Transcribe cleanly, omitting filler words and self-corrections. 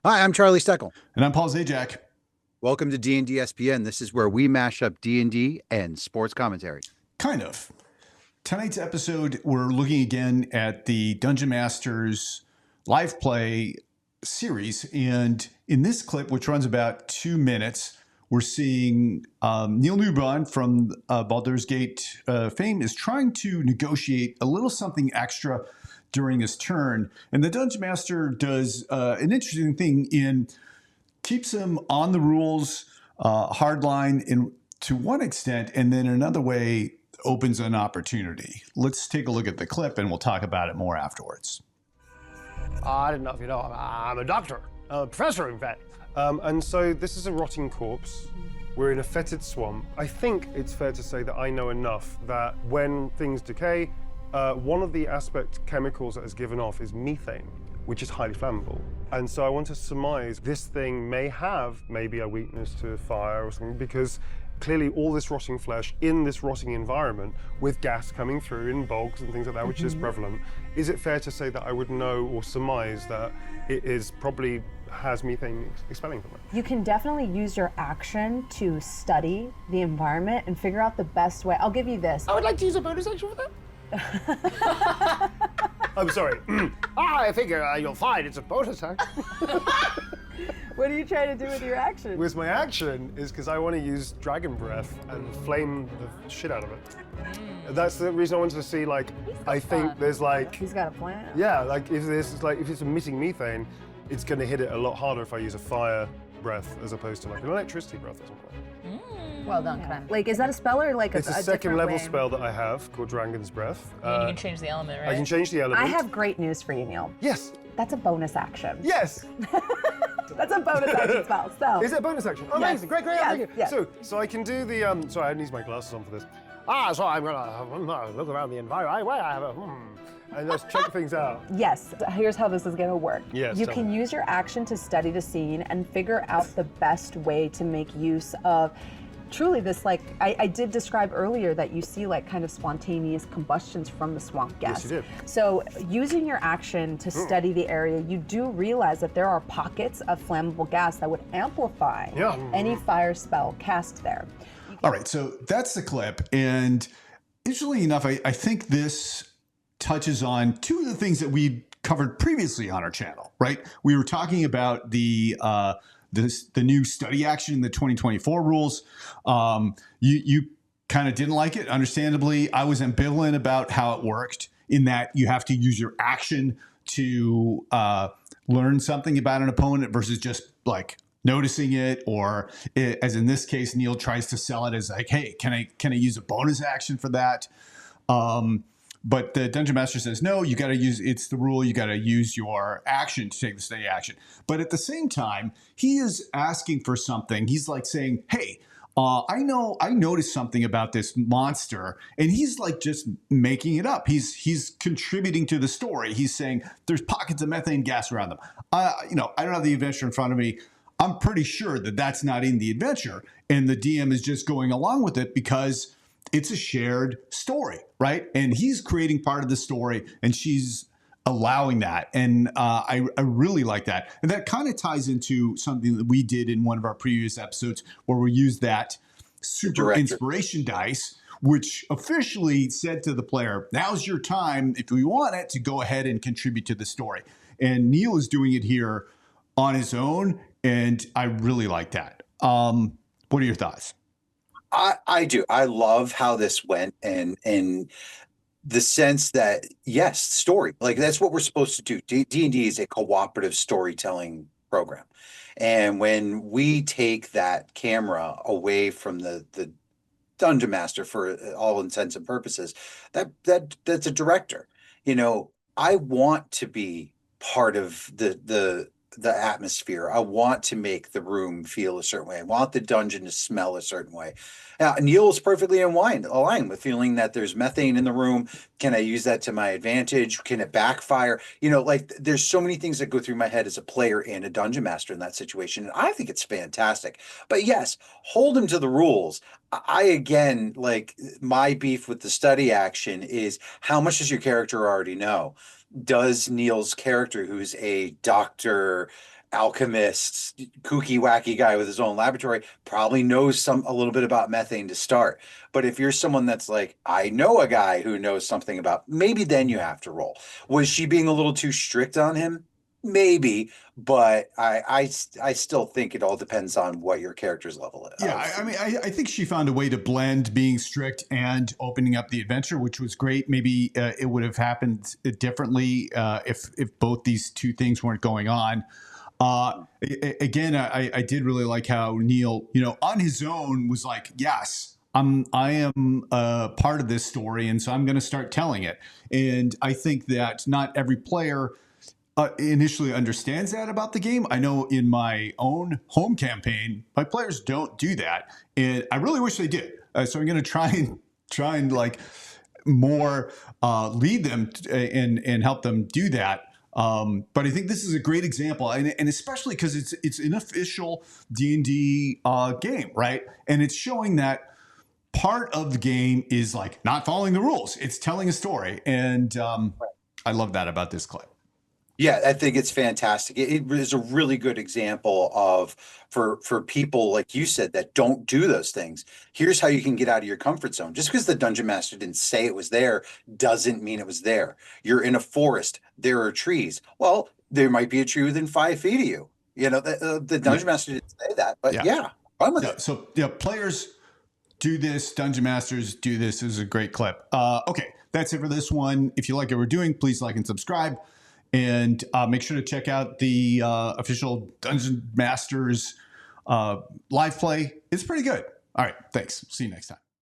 Hi, I'm Charlie Stoeckle. And I'm Paul Zajac. Welcome to DnDSPN. This is where we mash up D&D and sports commentary. Kind of. Tonight's episode, we're looking again at the Dungeon Masters live play series. And in this clip, which runs about 2 minutes, we're seeing Neil Newbon from Baldur's Gate fame is trying to negotiate a little something extra during his turn. And the Dungeon Master does an interesting thing in keeps him on the rules, hardline in to one extent, and then another way opens an opportunity. Let's take a look at the clip, and we'll talk about it more afterwards. I don't know if you know, I'm a doctor, a professor, in fact. And so this is a rotting corpse. We're in a fetid swamp. I think it's fair to say that I know enough that when things decay, one of the aspect chemicals that is given off is methane, which is highly flammable. And so I want to surmise this thing may have maybe a weakness to fire or something, because clearly all this rotting flesh in this rotting environment with gas coming through in bogs and things like that, which is prevalent, is it fair to say that I would know or surmise that it is probably has methane expelling from it? You can definitely use your action to study the environment and figure out the best way. I'll give you this. I would like to use a bonus action for that. I'm sorry. I figure you'll find it's a bonus action. What are you trying to do with your action? With my action is because I want to use dragon breath and flame the shit out of it. That's the reason I wanted to see, like, I think there's like... He's got a plan. Yeah, like if it's emitting methane, it's going to hit it a lot harder if I use a fire breath as opposed to like an electricity breath or something. Well done, Clem. Like, is that a spell or like It's a different second level way? spell that I have called Dragon's Breath. And you can change the element, right? I can change the element. I have great news for you, Neil. Yes. That's a bonus action. Yes. That's a bonus action spell. So. Is it a bonus action? Oh, Yes. amazing. Great, great. Yes, Thank you. yes. So I can do the, sorry, I need my glasses on for this. So I'm gonna look around the environment. I have a, and just check things out. Yes, here's how this is going to work. Yes, you tell can me. use your action to study the scene and figure out the best way to make use of truly this, like, I did describe earlier that you see like kind of spontaneous combustions from the swamp gas. Yes, you did. So using your action to study the area, you do realize that there are pockets of flammable gas that would amplify any fire spell cast there. All right, so that's the clip. And interestingly enough, I think this touches on two of the things that we covered previously on our channel, right? We were talking about the new study action in the 2024 rules. You kind of didn't like it, understandably. I was ambivalent about how it worked in that you have to use your action to learn something about an opponent versus just like noticing it, or as in this case, Neil tries to sell it as like, hey, can I use a bonus action for that? But the Dungeon Master says, no, you got to use, it's the rule, you got to use your action to take the study action. But at the same time, he is asking for something. He's like saying, hey, I noticed something about this monster, and he's like just making it up. He's contributing to the story. He's saying there's pockets of methane gas around them. I don't have the adventure in front of me. I'm pretty sure that that's not in the adventure, and the DM is just going along with it because it's a shared story, right? And he's creating part of the story, and she's allowing that. And I really like that. And that kind of ties into something that we did in one of our previous episodes where we used that super inspiration dice, which officially said to the player, now's your time, if we want it, to go ahead and contribute to the story. And Neil is doing it here on his own, and I really like that. What are your thoughts? I do. I love how this went, and the sense that, yes, story, like that's what we're supposed to do. D&D is a cooperative storytelling program. And when we take that camera away from the Dungeon Master for all intents and purposes, that's a director. I want to be part of the atmosphere. I want to make the room feel a certain way. I want the dungeon to smell a certain way. Now, Neil's perfectly aligned with feeling that there's methane in the room. Can I use that to my advantage? Can it backfire? Like there's so many things that go through my head as a player and a dungeon master in that situation. And I think it's fantastic. But yes, hold him to the rules. I again, like my beef with the study action is how much does your character already know? Does Neil's character, who's a doctor, alchemist, kooky wacky guy with his own laboratory probably knows a little bit about methane to start. But if you're someone that's like, I know a guy who knows something about, maybe then you have to roll. Was she being a little too strict on him? Maybe, but I still think it all depends on what your character's level is. Yeah, I mean, I think she found a way to blend being strict and opening up the adventure, which was great. Maybe it would have happened differently if both these two things weren't going on. Again, I did really like how Neil, on his own was like, yes, I am a part of this story, and so I'm going to start telling it. And I think that not every player initially understands that about the game. I know in my own home campaign, my players don't do that, and I really wish they did. So I'm going to try and like more lead them and help them do that. But I think this is a great example, and especially because it's an official D&D game, right? And it's showing that part of the game is like not following the rules; it's telling a story, and I love that about this clip. Yeah, I think it's fantastic. It is a really good example of for people like you said that don't do those things. Here's how you can get out of your comfort zone. Just because the dungeon master didn't say it was there doesn't mean it was there. You're in a forest. There are trees. Well, there might be a tree within 5 feet of you. The dungeon master didn't say that, but yeah, fun with it. So players do this. Dungeon masters do this. This is a great clip. Okay, that's it for this one. If you like what we're doing, please like and subscribe. And make sure to check out the official Dungeon Masters live play. It's pretty good. All right. Thanks. See you next time.